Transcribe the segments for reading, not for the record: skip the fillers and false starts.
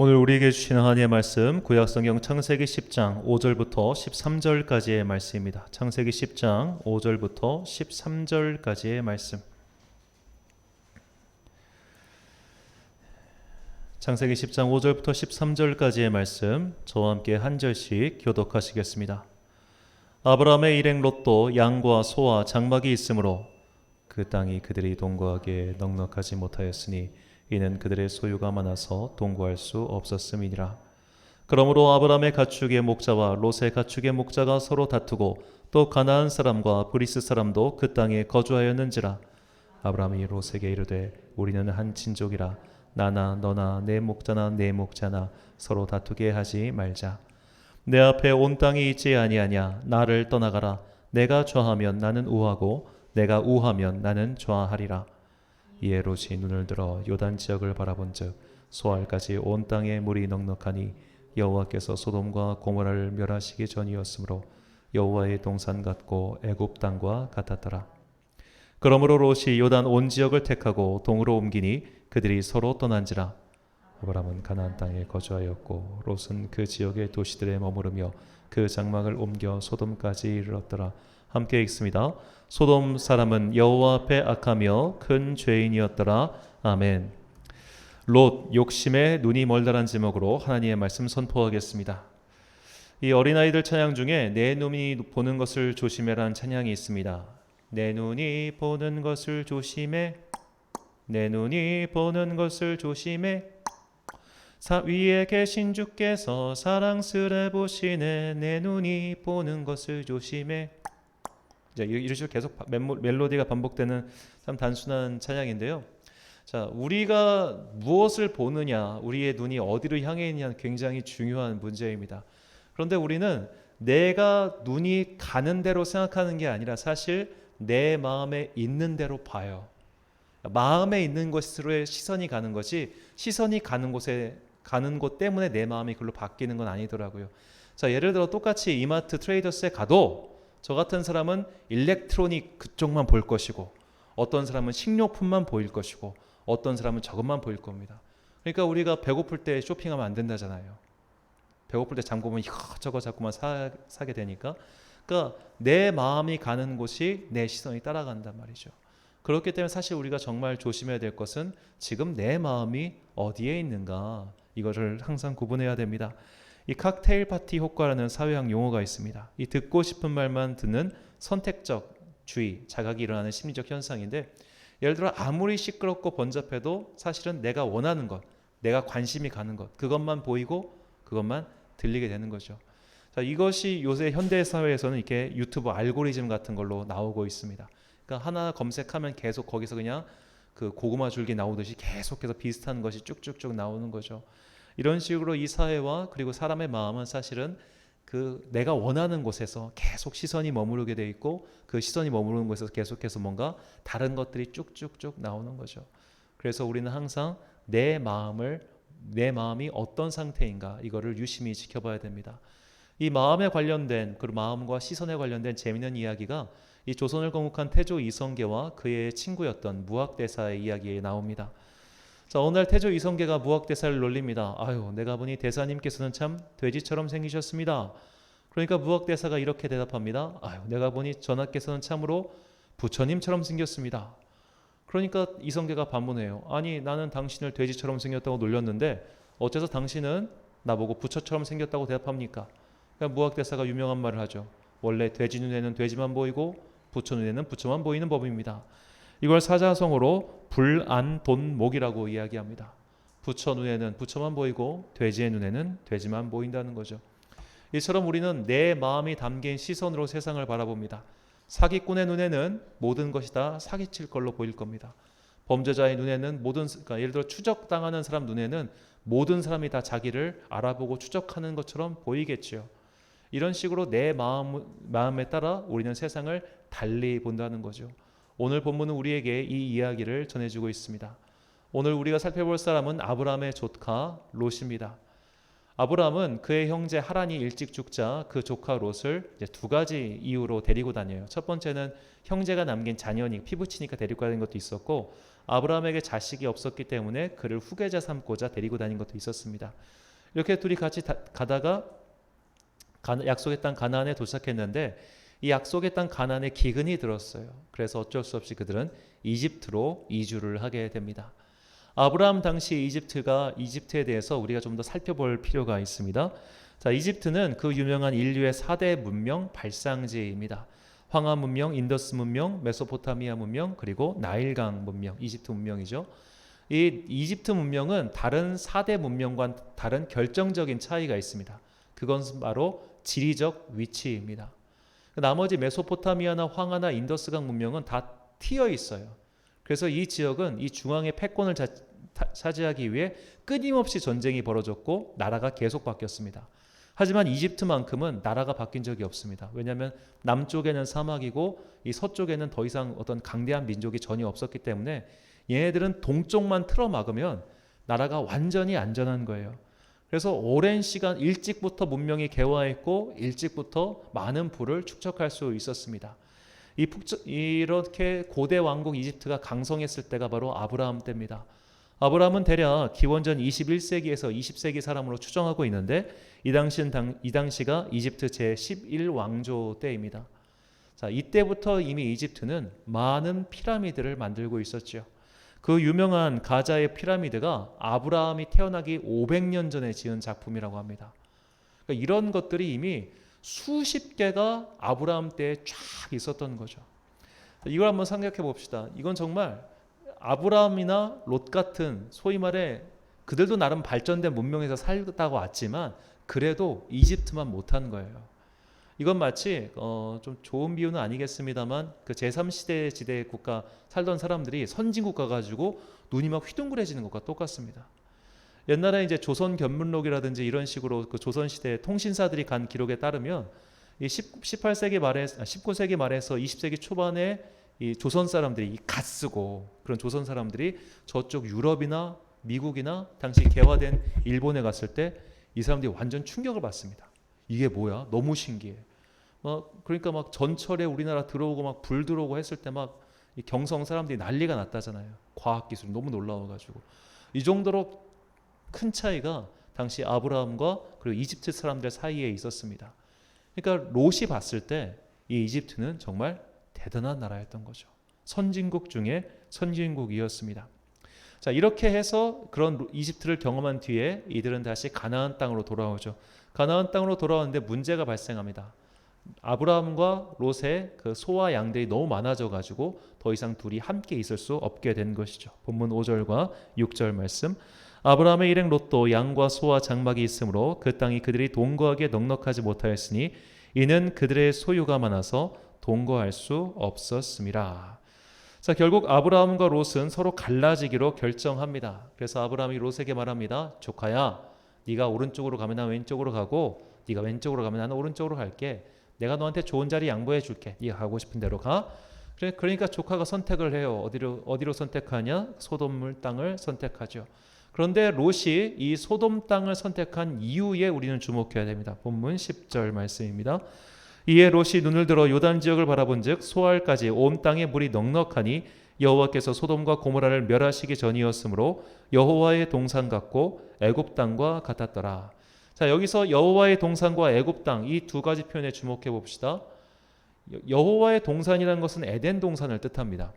오늘 우리에게 주신 하나님의 말씀 구약성경 창세기 10장 5절부터 13절까지의 말씀입니다. 창세기 10장 5절부터 13절까지의 말씀. 창세기 10장 5절부터 13절까지의 말씀 저와 함께 한 절씩 교독하시겠습니다. 아브라함의 일행 롯도 양과 소와 장막이 있으므로 그 땅이 그들이 동거하기에 넉넉하지 못하였으니 이는 그들의 소유가 많아서 동거할 수 없었음이니라. 그러므로 아브라함의 가축의 목자와 롯의 가축의 목자가 서로 다투고 또 가나안 사람과 브리스 사람도 그 땅에 거주하였는지라. 아브라함이 롯에게 이르되 우리는 한 친족이라 나나 너나 내 목자나 내 목자나 서로 다투게 하지 말자. 내 앞에 온 땅이 있지 아니하냐. 나를 떠나가라. 내가 좌하면 나는 우하고 내가 우하면 나는 좌하리라. 이에 롯이 눈을 들어 요단 지역을 바라본즉 소알까지 온 땅에 물이 넉넉하니 여호와께서 소돔과 고모라를 멸하시기 전이었으므로 여호와의 동산 같고 애굽 땅과 같았더라. 그러므로 롯이 요단 온 지역을 택하고 동으로 옮기니 그들이 서로 떠난지라. 아브라함은 가나안 땅에 거주하였고 롯은 그 지역의 도시들에 머무르며 그 장막을 옮겨 소돔까지 이르렀더라. 함께 읽습니다. 소돔 사람은 여호와 앞에 악하며 큰 죄인이었더라. 아멘. 롯 욕심에 눈이 멀다란 제목으로 하나님의 말씀 선포하겠습니다. 이 어린아이들 찬양 중에 내 눈이 보는 것을 조심해라는 찬양이 있습니다. 내 눈이 보는 것을 조심해, 내 눈이 보는 것을 조심해, 위에 계신 주께서 사랑스레 보시네. 내 눈이 보는 것을 조심해. 이런 식으로 계속 멜로디가 반복되는 참 단순한 찬양인데요. 자, 우리가 무엇을 보느냐, 우리의 눈이 어디로 향해 있느냐는 굉장히 중요한 문제입니다. 그런데 우리는 내가 눈이 가는 대로 생각하는 게 아니라 사실 내 마음에 있는 대로 봐요. 마음에 있는 것으로의 시선이 가는 것이, 시선이 가는 곳에 가는 것 때문에 내 마음이 그걸로 바뀌는 건 아니더라고요. 자, 예를 들어 똑같이 이마트 트레이더스에 가도 저 같은 사람은 일렉트로닉 그쪽만 볼 것이고, 어떤 사람은 식료품만 보일 것이고, 어떤 사람은 저것만 보일 겁니다. 그러니까 우리가 배고플 때 쇼핑하면 안 된다잖아요. 배고플 때 장 보면 이거저거 자꾸만 사게 되니까. 그러니까 내 마음이 가는 곳이 내 시선이 따라간단 말이죠. 그렇기 때문에 사실 우리가 정말 조심해야 될 것은 지금 내 마음이 어디에 있는가, 이거를 항상 구분해야 됩니다. 이 칵테일 파티 효과라는 사회학 용어가 있습니다. 이 듣고 싶은 말만 듣는 선택적 주의, 자각이 일어나는 심리적 현상인데, 예를 들어 아무리 시끄럽고 번잡해도 사실은 내가 원하는 것, 내가 관심이 가는 것, 그것만 보이고 그것만 들리게 되는 거죠. 자, 이것이 요새 현대 사회에서는 이렇게 유튜브 알고리즘 같은 걸로 나오고 있습니다. 그러니까 하나 검색하면 계속 거기서 그냥 그 고구마 줄기 나오듯이 계속해서 비슷한 것이 쭉쭉쭉 나오는 거죠. 이런 식으로 이 사회와 그리고 사람의 마음은 사실은 그 내가 원하는 곳에서 계속 시선이 머무르게 돼 있고, 그 시선이 머무르는 곳에서 계속해서 뭔가 다른 것들이 쭉쭉쭉 나오는 거죠. 그래서 우리는 항상 내 마음이 어떤 상태인가, 이거를 유심히 지켜봐야 됩니다. 이 마음에 관련된, 그리고 마음과 시선에 관련된 재미있는 이야기가 이 조선을 건국한 태조 이성계와 그의 친구였던 무학대사의 이야기에 나옵니다. 자, 어느 날 태조 이성계가 무학대사를 놀립니다. 아유, 내가 보니 대사님께서는 참 돼지처럼 생기셨습니다. 그러니까 무학대사가 이렇게 대답합니다. 아유, 내가 보니 전하께서는 참으로 부처님처럼 생겼습니다. 그러니까 이성계가 반문해요. 아니, 나는 당신을 돼지처럼 생겼다고 놀렸는데 어째서 당신은 나보고 부처처럼 생겼다고 대답합니까? 그러니까 무학대사가 유명한 말을 하죠. 원래 돼지 눈에는 돼지만 보이고 부처 눈에는 부처만 보이는 법입니다. 이걸 사자성어로 불안돈목이라고 이야기합니다. 부처 눈에는 부처만 보이고 돼지의 눈에는 돼지만 보인다는 거죠. 이처럼 우리는 내 마음이 담긴 시선으로 세상을 바라봅니다. 사기꾼의 눈에는 모든 것이 다 사기칠 걸로 보일 겁니다. 범죄자의 눈에는 그러니까 예를 들어 추적당하는 사람 눈에는 모든 사람이 다 자기를 알아보고 추적하는 것처럼 보이겠지요. 이런 식으로 내 마음에 따라 우리는 세상을 달리 본다는 거죠. 오늘 본문은 우리에게 이 이야기를 전해주고 있습니다. 오늘 우리가 살펴볼 사람은 아브라함의 조카 롯입니다. 아브라함은 그의 형제 하란이 일찍 죽자 그 조카 롯을 이제 두 가지 이유로 데리고 다녀요. 첫 번째는 형제가 남긴 자녀니 피부치니까 데리고 가는 것도 있었고, 아브라함에게 자식이 없었기 때문에 그를 후계자 삼고자 데리고 다닌 것도 있었습니다. 이렇게 둘이 같이 가다가 약속의 땅 가나안에 도착했는데 이 약속의 땅 가나안에 기근이 들었어요. 그래서 어쩔 수 없이 그들은 이집트로 이주를 하게 됩니다. 아브라함 당시 이집트에 대해서 우리가 좀 더 살펴볼 필요가 있습니다. 자, 이집트는 그 유명한 인류의 4대 문명 발상지입니다. 황하 문명, 인더스 문명, 메소포타미아 문명, 그리고 나일강 문명, 이집트 문명이죠. 이 이집트 문명은 다른 4대 문명과 다른 결정적인 차이가 있습니다. 그것은 바로 지리적 위치입니다. 나머지 메소포타미아나 황하나 인더스강 문명은 다 튀어 있어요. 그래서 이 지역은 이 중앙의 패권을 차지하기 위해 끊임없이 전쟁이 벌어졌고 나라가 계속 바뀌었습니다. 하지만 이집트만큼은 나라가 바뀐 적이 없습니다. 왜냐하면 남쪽에는 사막이고 이 서쪽에는 더 이상 어떤 강대한 민족이 전혀 없었기 때문에 얘네들은 동쪽만 틀어막으면 나라가 완전히 안전한 거예요. 그래서 오랜 시간 일찍부터 문명이 개화했고 일찍부터 많은 부를 축적할 수 있었습니다. 이렇게 고대 왕국 이집트가 강성했을 때가 바로 아브라함 때입니다. 아브라함은 대략 기원전 21세기에서 20세기 사람으로 추정하고 있는데 이 당시가 이집트 제11왕조 때입니다. 자, 이때부터 이미 이집트는 많은 피라미드를 만들고 있었죠. 그 유명한 가자의 피라미드가 아브라함이 태어나기 500년 전에 지은 작품이라고 합니다. 그러니까 이런 것들이 이미 수십 개가 아브라함 때에 쫙 있었던 거죠. 이걸 한번 생각해 봅시다. 이건 정말 아브라함이나 롯 같은 소위 말해 그들도 나름 발전된 문명에서 살다가 왔지만 그래도 이집트만 못한 거예요. 이건 마치 좀 좋은 비유는 아니겠습니다만 그 제3시대 지대 국가 살던 사람들이 선진국가 가지고 눈이 막 휘둥그레지는 것과 똑같습니다. 옛날에 이제 조선 견문록이라든지 이런 식으로 그 조선시대 통신사들이 간 기록에 따르면 이 18세기 말에 19세기 말에서 20세기 초반에 이 조선 사람들이 갓 쓰고 그런 조선 사람들이 저쪽 유럽이나 미국이나 당시 개화된 일본에 갔을 때 이 사람들이 완전 충격을 받습니다. 이게 뭐야? 너무 신기해. 그러니까 막 전철에 우리나라 들어오고 막 불 들어오고 했을 때 막 경성 사람들이 난리가 났다잖아요. 과학 기술이 너무 놀라워가지고 이 정도로 큰 차이가 당시 아브라함과 그리고 이집트 사람들 사이에 있었습니다. 그러니까 롯이 봤을 때 이 이집트는 정말 대단한 나라였던 거죠. 선진국 중에 선진국이었습니다. 자, 이렇게 해서 그런 이집트를 경험한 뒤에 이들은 다시 가나안 땅으로 돌아오죠. 가나안 땅으로 돌아오는데 문제가 발생합니다. 아브라함과 롯의 그 소와 양들이 너무 많아져 가지고 더 이상 둘이 함께 있을 수 없게 된 것이죠. 본문 5절과 6절 말씀. 아브라함의 일행 롯도 양과 소와 장막이 있으므로 그 땅이 그들이 동거하기에 넉넉하지 못하였으니 이는 그들의 소유가 많아서 동거할 수 없었음이라. 자, 결국 아브라함과 롯은 서로 갈라지기로 결정합니다. 그래서 아브라함이 롯에게 말합니다. 조카야, 네가 오른쪽으로 가면 난 왼쪽으로 가고 네가 왼쪽으로 가면 나는 오른쪽으로 갈게. 내가 너한테 좋은 자리 양보해 줄게. 네가 가고 싶은 대로 가. 그러니까 조카가 선택을 해요. 어디로 선택하냐? 소돔 땅을 선택하죠. 그런데 롯이 이 소돔 땅을 선택한 이유에 우리는 주목해야 됩니다. 본문 10절 말씀입니다. 이에 롯이 눈을 들어 요단 지역을 바라본즉 소알까지 온 땅에 물이 넉넉하니 여호와께서 소돔과 고모라를 멸하시기 전이었으므로 여호와의 동산 같고 애굽 땅과 같았더라. 자, 여기서 여호와의 동산과 애굽 땅 이 두 가지 표현에 주목해 봅시다. 여호와의 동산이라는 것은 에덴 동산을 뜻합니다.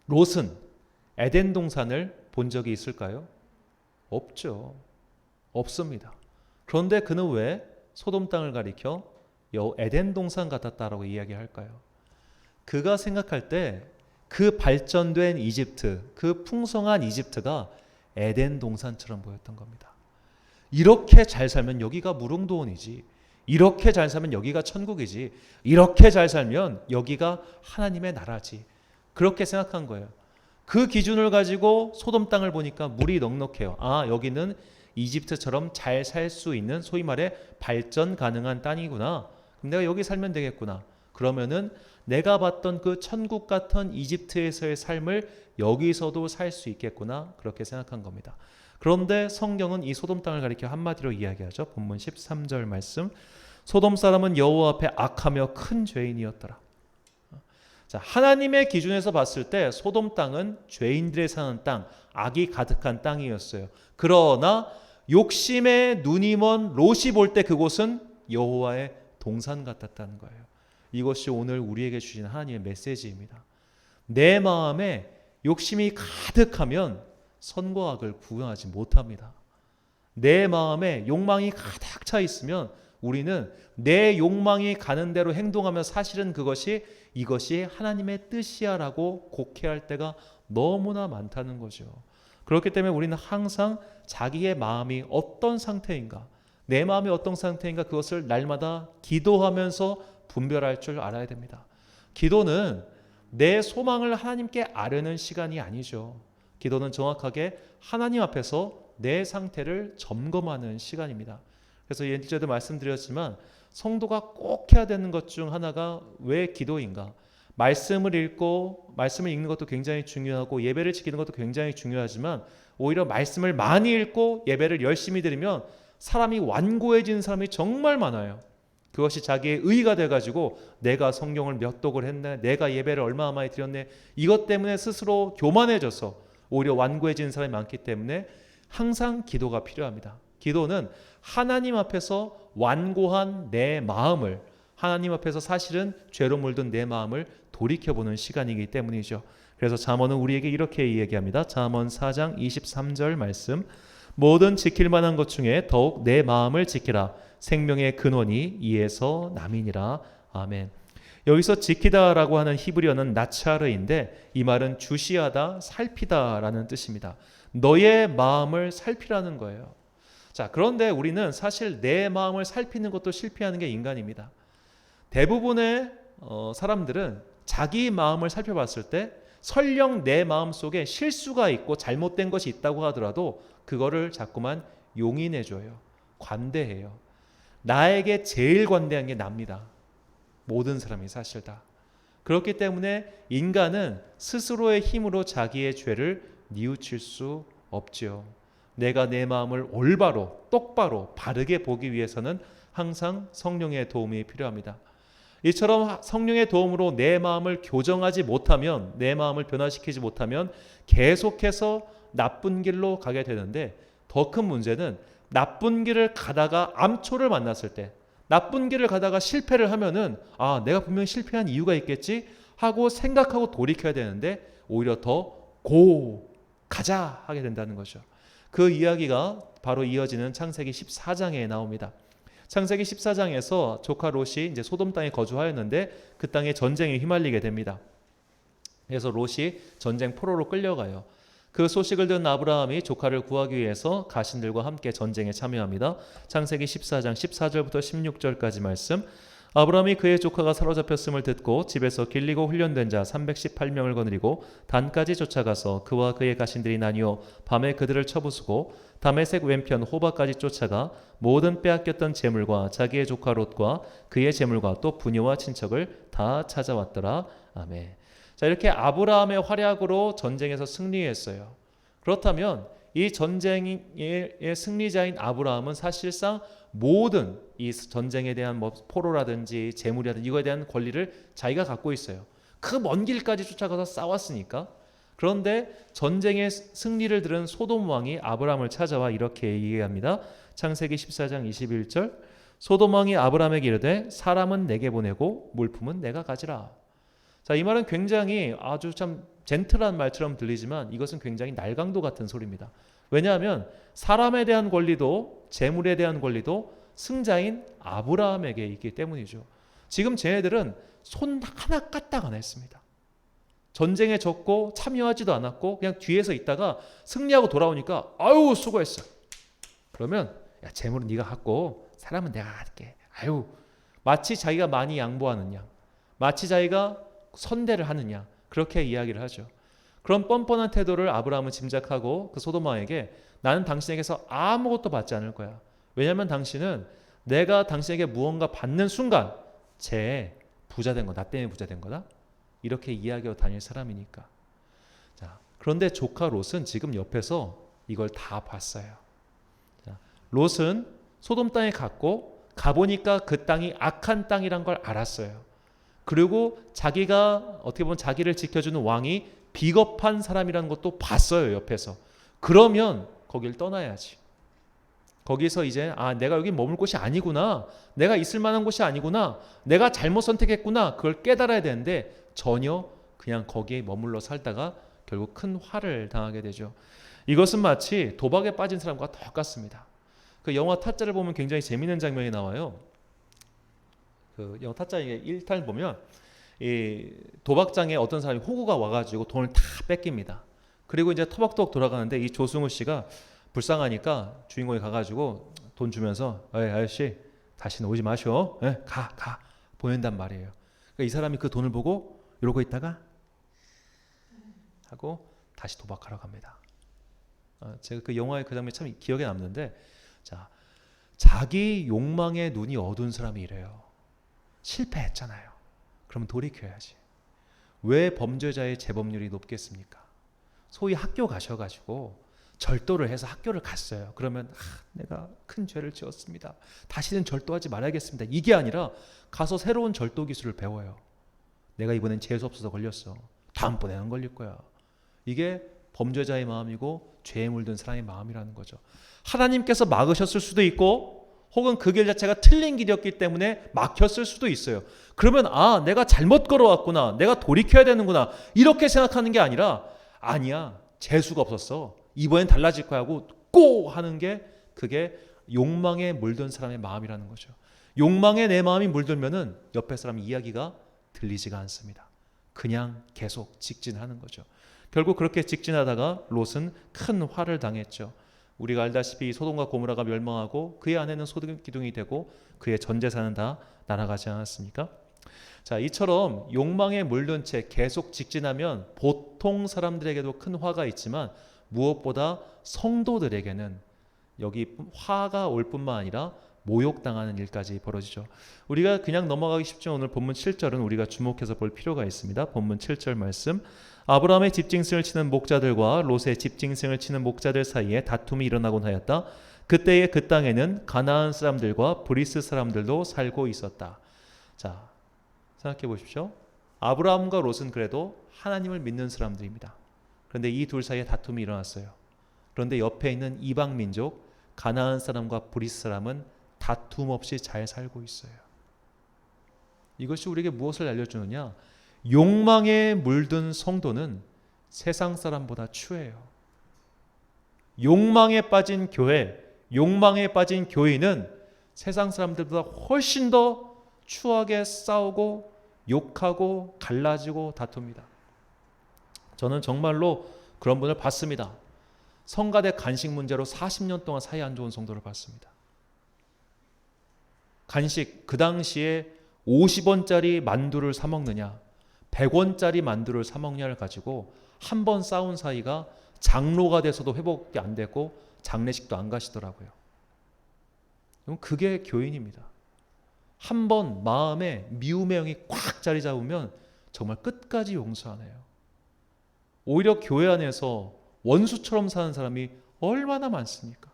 롯은 에덴 동산을 본 적이 있을까요? 없죠. 없습니다. 그런데 그는 왜 소돔 땅을 가리켜 에덴 동산 같았다라고 이야기할까요? 그가 생각할 때 그 발전된 이집트, 그 풍성한 이집트가 에덴 동산처럼 보였던 겁니다. 이렇게 잘 살면 여기가 무릉도원이지. 이렇게 잘 살면 여기가 천국이지. 이렇게 잘 살면 여기가 하나님의 나라지. 그렇게 생각한 거예요. 그 기준을 가지고 소돔 땅을 보니까 물이 넉넉해요. 아, 여기는 이집트처럼 잘 살 수 있는 소위 말해 발전 가능한 땅이구나. 그럼 내가 여기 살면 되겠구나. 그러면은 내가 봤던 그 천국 같은 이집트에서의 삶을 여기서도 살 수 있겠구나. 그렇게 생각한 겁니다. 그런데 성경은 이 소돔 땅을 가리켜 한마디로 이야기하죠. 본문 13절 말씀. 소돔 사람은 여호와 앞에 악하며 큰 죄인이었더라. 자, 하나님의 기준에서 봤을 때 소돔 땅은 죄인들이 사는 땅, 악이 가득한 땅이었어요. 그러나 욕심에 눈이 먼 롯이 볼 때 그곳은 여호와의 동산 같았다는 거예요. 이것이 오늘 우리에게 주신 하나님의 메시지입니다. 내 마음에 욕심이 가득하면 선과 악을 구분하지 못합니다. 내 마음에 욕망이 가득 차 있으면 우리는 내 욕망이 가는 대로 행동하면 사실은 이것이 하나님의 뜻이야라고 곡해할 때가 너무나 많다는 거죠. 그렇기 때문에 우리는 항상 자기의 마음이 어떤 상태인가, 내 마음이 어떤 상태인가 그것을 날마다 기도하면서 분별할 줄 알아야 됩니다. 기도는 내 소망을 하나님께 아뢰는 시간이 아니죠. 기도는 정확하게 하나님 앞에서 내 상태를 점검하는 시간입니다. 그래서 예전에도 말씀드렸지만 성도가 꼭 해야 되는 것 중 하나가 왜 기도인가? 말씀을 읽는 것도 굉장히 중요하고 예배를 지키는 것도 굉장히 중요하지만 오히려 말씀을 많이 읽고 예배를 열심히 드리면 사람이 완고해지는 사람이 정말 많아요. 그것이 자기의 의의가 돼가지고 내가 성경을 몇 독을 했네, 내가 예배를 얼마나 많이 드렸네, 이것 때문에 스스로 교만해져서 오히려 완고해지는 사람이 많기 때문에 항상 기도가 필요합니다. 기도는 하나님 앞에서 완고한 내 마음을, 하나님 앞에서 사실은 죄로 물든 내 마음을 돌이켜보는 시간이기 때문이죠. 그래서 잠언은 우리에게 이렇게 이야기합니다. 잠언 4장 23절 말씀, 모든 지킬 만한 것 중에 더욱 내 마음을 지키라. 생명의 근원이 이에서 남이니라. 아멘. 여기서 지키다라고 하는 히브리어는 나차르인데 이 말은 주시하다, 살피다라는 뜻입니다. 너의 마음을 살피라는 거예요. 자, 그런데 우리는 사실 내 마음을 살피는 것도 실패하는 게 인간입니다. 대부분의 사람들은 자기 마음을 살펴봤을 때 설령 내 마음 속에 실수가 있고 잘못된 것이 있다고 하더라도 그거를 자꾸만 용인해줘요. 관대해요. 나에게 제일 관대한 게 납니다. 모든 사람이 사실 다. 그렇기 때문에 인간은 스스로의 힘으로 자기의 죄를 뉘우칠 수 없죠. 내가 내 마음을 올바로, 똑바로, 바르게 보기 위해서는 항상 성령의 도움이 필요합니다. 이처럼 성령의 도움으로 내 마음을 교정하지 못하면, 내 마음을 변화시키지 못하면 계속해서 나쁜 길로 가게 되는데, 더 큰 문제는 나쁜 길을 가다가 암초를 만났을 때, 나쁜 길을 가다가 실패를 하면은 내가 분명히 실패한 이유가 있겠지 하고 생각하고 돌이켜야 되는데 오히려 더 가자 하게 된다는 거죠. 그 이야기가 바로 이어지는 창세기 14장에 나옵니다. 창세기 14장에서 조카 롯이 이제 소돔 땅에 거주하였는데 그 땅에 전쟁에 휘말리게 됩니다. 그래서 롯이 전쟁 포로로 끌려가요. 그 소식을 듣는 아브라함이 조카를 구하기 위해서 가신들과 함께 전쟁에 참여합니다. 창세기 14장 14절부터 16절까지 말씀. 아브라함이 그의 조카가 사로잡혔음을 듣고 집에서 길리고 훈련된 자 318명을 거느리고 단까지 쫓아가서 그와 그의 가신들이 나뉘어 밤에 그들을 쳐부수고 다메섹 왼편 호바까지 쫓아가 모든 빼앗겼던 재물과 자기의 조카 롯과 그의 재물과 또 부녀와 친척을 다 찾아왔더라. 아멘. 자, 이렇게 아브라함의 활약으로 전쟁에서 승리했어요. 그렇다면 이 전쟁의 승리자인 아브라함은 사실상 모든 이 전쟁에 대한 포로라든지 재물이라든지 이거에 대한 권리를 자기가 갖고 있어요. 그 먼 길까지 쫓아가서 싸웠으니까. 그런데 전쟁의 승리를 들은 소돔 왕이 아브라함을 찾아와 이렇게 얘기합니다. 창세기 14장 21절. 소돔 왕이 아브라함에게 이르되 사람은 내게 보내고 물품은 내가 가지라. 자, 이 말은 굉장히 아주 참 젠틀한 말처럼 들리지만 이것은 굉장히 날강도 같은 소리입니다. 왜냐하면 사람에 대한 권리도 재물에 대한 권리도 승자인 아브라함에게 있기 때문이죠. 지금 쟤네들은 손 하나 까딱 안 했습니다. 전쟁에 졌고 참여하지도 않았고 그냥 뒤에서 있다가 승리하고 돌아오니까 아유 수고했어. 그러면 야, 재물은 네가 갖고 사람은 내가 할게. 아유, 마치 자기가 많이 양보하는 양, 마치 자기가 선대를 하느냐 그렇게 이야기를 하죠. 그런 뻔뻔한 태도를 아브라함은 짐작하고 그 소돔 왕에게 나는 당신에게서 아무것도 받지 않을 거야. 왜냐하면 당신은 내가 당신에게 무언가 받는 순간 쟤 부자 된 거, 나 때문에 부자 된 거다. 이렇게 이야기하고 다닐 사람이니까. 자, 그런데 조카 롯은 지금 옆에서 이걸 다 봤어요. 자, 롯은 소돔 땅에 갔고 가보니까 그 땅이 악한 땅이란 걸 알았어요. 그리고 자기가 어떻게 보면 자기를 지켜주는 왕이 비겁한 사람이라는 것도 봤어요, 옆에서. 그러면 거길 떠나야지. 거기서 이제 내가 여기 머물 곳이 아니구나, 내가 있을 만한 곳이 아니구나, 내가 잘못 선택했구나, 그걸 깨달아야 되는데 전혀 그냥 거기에 머물러 살다가 결국 큰 화를 당하게 되죠. 이것은 마치 도박에 빠진 사람과 똑같습니다. 그 영화 타짜를 보면 굉장히 재미있는 장면이 나와요. 그 영화 타짜의 1탄 보면 이 도박장에 어떤 사람이 호구가 와가지고 돈을 다 뺏깁니다. 그리고 이제 터벅터벅 돌아가는데 이 조승우 씨가 불쌍하니까 주인공이 가가지고 돈 주면서 아저씨 다시는 오지 마셔. 가 보낸단 말이에요. 그러니까 이 사람이 그 돈을 보고 이러고 있다가 하고 다시 도박하러 갑니다. 제가 그 영화의 그 장면이 참 기억에 남는데, 자, 자기 욕망의 눈이 어두운 사람이 이래요. 실패했잖아요. 그러면 돌이켜야지. 왜 범죄자의 재범률이 높겠습니까? 소위 학교 가셔가지고 절도를 해서 학교를 갔어요. 그러면 내가 큰 죄를 지었습니다, 다시는 절도하지 말아야겠습니다, 이게 아니라 가서 새로운 절도 기술을 배워요. 내가 이번엔 재수 없어서 걸렸어, 다음번에는 안 걸릴 거야. 이게 범죄자의 마음이고 죄에 물든 사람의 마음이라는 거죠. 하나님께서 막으셨을 수도 있고 혹은 그 길 자체가 틀린 길이었기 때문에 막혔을 수도 있어요. 그러면 내가 잘못 걸어왔구나, 내가 돌이켜야 되는구나, 이렇게 생각하는 게 아니라 아니야, 재수가 없었어, 이번엔 달라질 거야 하고 꼭 하는 게, 그게 욕망에 물든 사람의 마음이라는 거죠. 욕망에 내 마음이 물들면은 옆에 사람 이야기가 들리지가 않습니다. 그냥 계속 직진하는 거죠. 결국 그렇게 직진하다가 롯은 큰 화를 당했죠. 우리가 알다시피 소돔과 고모라가 멸망하고 그의 아내는 소돔 기둥이 되고 그의 전 재산은 다 날아가지 않았습니까? 자, 이처럼 욕망에 물든 채 계속 직진하면 보통 사람들에게도 큰 화가 있지만 무엇보다 성도들에게는 여기 화가 올 뿐만 아니라 모욕당하는 일까지 벌어지죠. 우리가 그냥 넘어가기 쉽지만 오늘 본문 7절은 우리가 주목해서 볼 필요가 있습니다. 본문 7절 말씀, 아브라함의 집징승을 치는 목자들과 롯의 집징승을 치는 목자들 사이에 다툼이 일어나곤 하였다. 그때에 그 땅에는 가나안 사람들과 브리스 사람들도 살고 있었다. 자, 생각해 보십시오. 아브라함과 롯은 그래도 하나님을 믿는 사람들입니다. 그런데 이 둘 사이에 다툼이 일어났어요. 그런데 옆에 있는 이방 민족 가나안 사람과 브리스 사람은 다툼 없이 잘 살고 있어요. 이것이 우리에게 무엇을 알려주느냐? 욕망에 물든 성도는 세상 사람보다 추해요. 욕망에 빠진 교회, 욕망에 빠진 교인은 세상 사람들보다 훨씬 더 추하게 싸우고 욕하고 갈라지고 다툽니다. 저는 정말로 그런 분을 봤습니다. 성가대 간식 문제로 40년 동안 사이 안 좋은 성도를 봤습니다. 간식, 그 당시에 50원짜리 만두를 사 먹느냐 100원짜리 만두를 사 먹냐를 가지고 한 번 싸운 사이가 장로가 돼서도 회복이 안 되고 장례식도 안 가시더라고요. 그게 교인입니다. 한 번 마음에 미움의 영이 꽉 자리 잡으면 정말 끝까지 용서 안 해요. 오히려 교회 안에서 원수처럼 사는 사람이 얼마나 많습니까?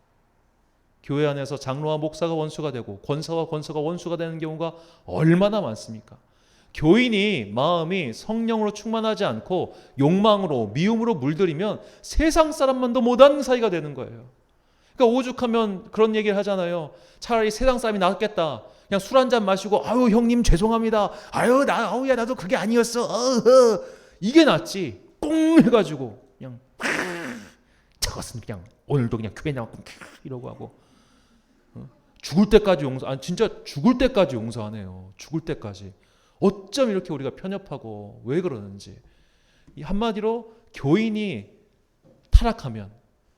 교회 안에서 장로와 목사가 원수가 되고 권사와 권사가 원수가 되는 경우가 얼마나 많습니까? 교인이 마음이 성령으로 충만하지 않고 욕망으로 미움으로 물들이면 세상 사람만도 못하는 사이가 되는 거예요. 그러니까 오죽하면 그런 얘기를 하잖아요. 차라리 세상 사람이 낫겠다. 그냥 술 한잔 마시고 아유 형님 죄송합니다. 아우야 나도 그게 아니었어. 이게 낫지. 꽁 해가지고 그냥 저것은 그냥 오늘도 그냥 교회 나왔고 이러고 하고 죽을 때까지 용서. 진짜 죽을 때까지 용서 안 해요. 죽을 때까지. 어쩜 이렇게 우리가 편협하고 왜 그러는지. 한마디로 교인이 타락하면,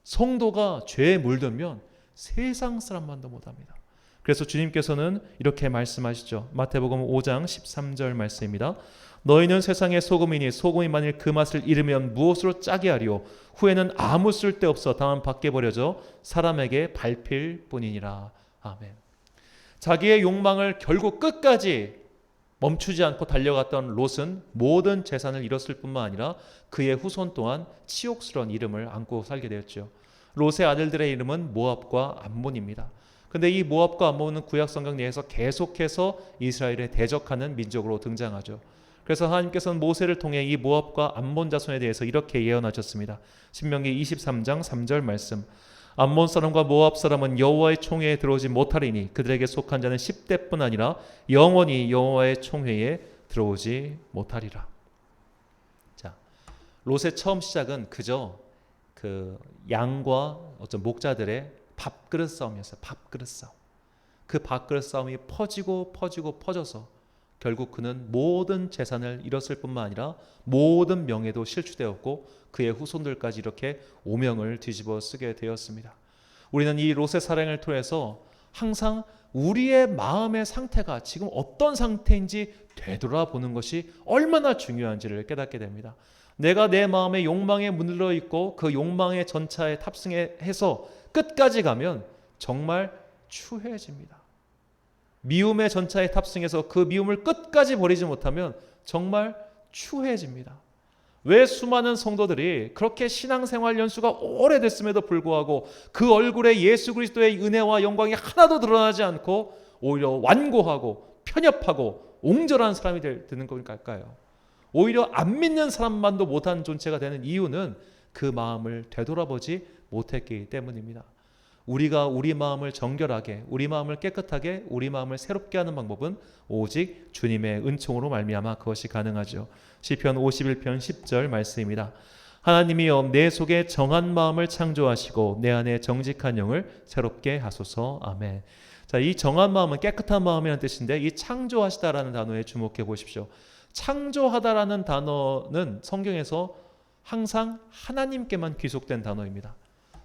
성도가 죄에 물들면 세상 사람만도 못합니다. 그래서 주님께서는 이렇게 말씀하시죠. 마태복음 5장 13절 말씀입니다. 너희는 세상의 소금이니 소금이 만일 그 맛을 잃으면 무엇으로 짜게 하리요? 후에는 아무 쓸데없어 다만 밖에 버려져 사람에게 밟힐 뿐이니라. 아멘. 자기의 욕망을 결국 끝까지 멈추지 않고 달려갔던 롯은 모든 재산을 잃었을 뿐만 아니라 그의 후손 또한 치욕스러운 이름을 안고 살게 되었죠. 롯의 아들들의 이름은 모압과 암몬입니다. 근데 이 모압과 암몬은 구약 성경 내에서 계속해서 이스라엘에 대적하는 민족으로 등장하죠. 그래서 하나님께서는 모세를 통해 이 모압과 암몬 자손에 대해서 이렇게 예언하셨습니다. 신명기 23장 3절 말씀. 암몬 사람과 모압 사람은 여호와의 총회에 들어오지 못하리니 그들에게 속한 자는 10대뿐 아니라 영원히 여호와의 총회에 들어오지 못하리라. 자, 롯의 처음 시작은 그저 그 양과 어떤 목자들의 밥그릇 싸움이었어요. 밥그릇 싸움. 그 밥그릇 싸움이 퍼져서 결국 그는 모든 재산을 잃었을 뿐만 아니라 모든 명예도 실추되었고 그의 후손들까지 이렇게 오명을 뒤집어 쓰게 되었습니다. 우리는 이 롯의 사랑을 통해서 항상 우리의 마음의 상태가 지금 어떤 상태인지 되돌아보는 것이 얼마나 중요한지를 깨닫게 됩니다. 내가 내 마음의 욕망에 문들러 있고 그 욕망의 전차에 탑승해서 끝까지 가면 정말 추해집니다. 미움의 전차에 탑승해서 그 미움을 끝까지 버리지 못하면 정말 추해집니다. 왜 수많은 성도들이 그렇게 신앙생활 연수가 오래됐음에도 불구하고 그 얼굴에 예수 그리스도의 은혜와 영광이 하나도 드러나지 않고 오히려 완고하고 편협하고 옹졸한 사람이 되는 걸까요? 오히려 안 믿는 사람만도 못한 존재가 되는 이유는 그 마음을 되돌아보지 못했기 때문입니다. 우리가 우리 마음을 정결하게, 우리 마음을 깨끗하게, 우리 마음을 새롭게 하는 방법은 오직 주님의 은총으로 말미암아 그것이 가능하죠. 시편 51편 10절 말씀입니다. 하나님이여 내 속에 정한 마음을 창조하시고 내 안에 정직한 영을 새롭게 하소서. 아멘. 자, 이 정한 마음은 깨끗한 마음이라는 뜻인데 이 창조하시다라는 단어에 주목해 보십시오. 창조하다라는 단어는 성경에서 항상 하나님께만 귀속된 단어입니다.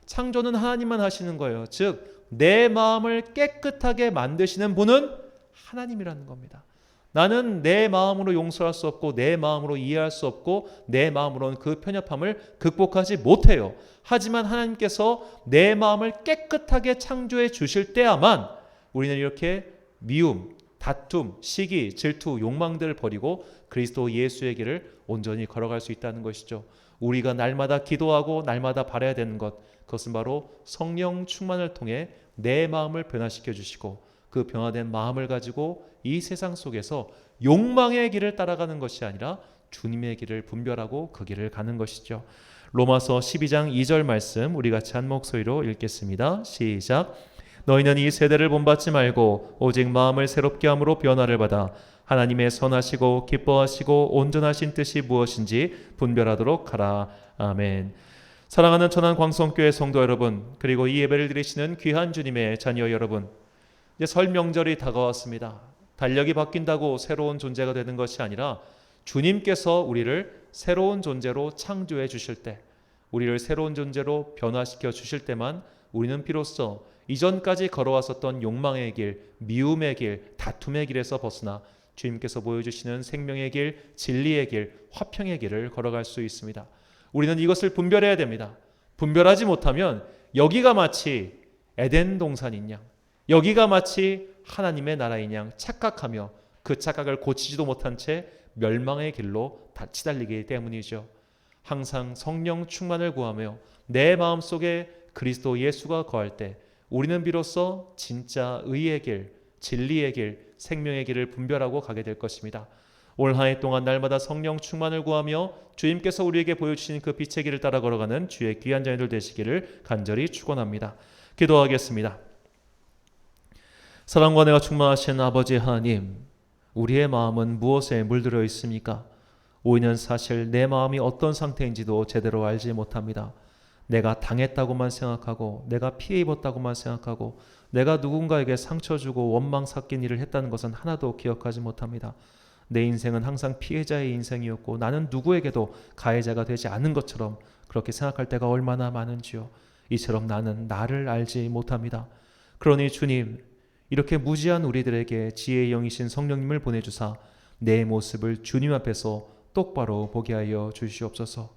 창조는 하나님만 하시는 거예요. 즉 내 마음을 깨끗하게 만드시는 분은 하나님이라는 겁니다. 나는 내 마음으로 용서할 수 없고 내 마음으로 이해할 수 없고 내 마음으로는 그 편협함을 극복하지 못해요. 하지만 하나님께서 내 마음을 깨끗하게 창조해 주실 때야만 우리는 이렇게 미움, 다툼, 시기, 질투, 욕망들을 버리고 그리스도 예수의 길을 온전히 걸어갈 수 있다는 것이죠. 우리가 날마다 기도하고 날마다 바라야 되는 것, 그것은 바로 성령 충만을 통해 내 마음을 변화시켜 주시고 그 변화된 마음을 가지고 이 세상 속에서 욕망의 길을 따라가는 것이 아니라 주님의 길을 분별하고 그 길을 가는 것이죠. 로마서 12장 2절 말씀 우리 같이 한 목소리로 읽겠습니다. 시작. 너희는 이 세대를 본받지 말고 오직 마음을 새롭게 함으로 변화를 받아 하나님의 선하시고 기뻐하시고 온전하신 뜻이 무엇인지 분별하도록 하라. 아멘. 사랑하는 천안 광성교회 성도 여러분, 그리고 이 예배를 드리시는 귀한 주님의 자녀 여러분, 이제 설 명절이 다가왔습니다. 달력이 바뀐다고 새로운 존재가 되는 것이 아니라 주님께서 우리를 새로운 존재로 창조해 주실 때, 우리를 새로운 존재로 변화시켜 주실 때만 우리는 비로소 이전까지 걸어왔었던 욕망의 길, 미움의 길, 다툼의 길에서 벗어나 주님께서 보여주시는 생명의 길, 진리의 길, 화평의 길을 걸어갈 수 있습니다. 우리는 이것을 분별해야 됩니다. 분별하지 못하면 여기가 마치 에덴 동산인 양, 여기가 마치 하나님의 나라인 양 착각하며 그 착각을 고치지도 못한 채 멸망의 길로 치달리기 때문이죠. 항상 성령 충만을 구하며 내 마음속에 그리스도 예수가 거할 때 우리는 비로소 진짜 의의 길, 진리의 길, 생명의 길을 분별하고 가게 될 것입니다. 올 한 해 동안 날마다 성령 충만을 구하며 주님께서 우리에게 보여주신 그 빛의 길을 따라 걸어가는 주의 귀한 자녀들 되시기를 간절히 축원합니다. 기도하겠습니다. 사랑과 은혜가 충만하신 아버지 하나님, 우리의 마음은 무엇에 물들어 있습니까? 우리는 사실 내 마음이 어떤 상태인지도 제대로 알지 못합니다. 내가 당했다고만 생각하고 내가 피해 입었다고만 생각하고 내가 누군가에게 상처 주고 원망 삭긴 일을 했다는 것은 하나도 기억하지 못합니다. 내 인생은 항상 피해자의 인생이었고 나는 누구에게도 가해자가 되지 않은 것처럼 그렇게 생각할 때가 얼마나 많은지요. 이처럼 나는 나를 알지 못합니다. 그러니 주님, 이렇게 무지한 우리들에게 지혜의 영이신 성령님을 보내주사 내 모습을 주님 앞에서 똑바로 보게 하여 주시옵소서.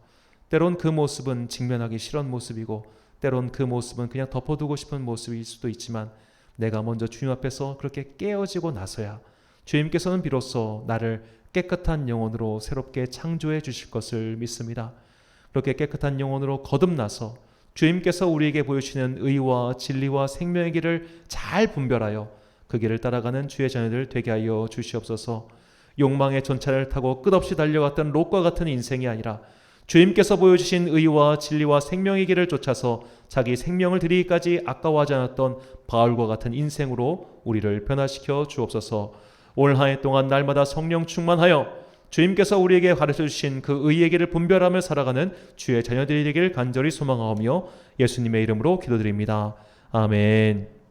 때론 그 모습은 직면하기 싫은 모습이고 때론 그 모습은 그냥 덮어두고 싶은 모습일 수도 있지만 내가 먼저 주님 앞에서 그렇게 깨어지고 나서야 주님께서는 비로소 나를 깨끗한 영혼으로 새롭게 창조해 주실 것을 믿습니다. 그렇게 깨끗한 영혼으로 거듭나서 주님께서 우리에게 보여주시는 의와 진리와 생명의 길을 잘 분별하여 그 길을 따라가는 주의 자녀들 되게 하여 주시옵소서. 욕망의 전차를 타고 끝없이 달려갔던 롯과 같은 인생이 아니라 주님께서 보여주신 의와 진리와 생명의 길을 쫓아서 자기 생명을 드리기까지 아까워하지 않았던 바울과 같은 인생으로 우리를 변화시켜 주옵소서. 올 한 해 동안 날마다 성령 충만하여 주님께서 우리에게 가르쳐주신 그 의의 길을 분별하며 살아가는 주의 자녀들이 되길 간절히 소망하오며 예수님의 이름으로 기도드립니다. 아멘.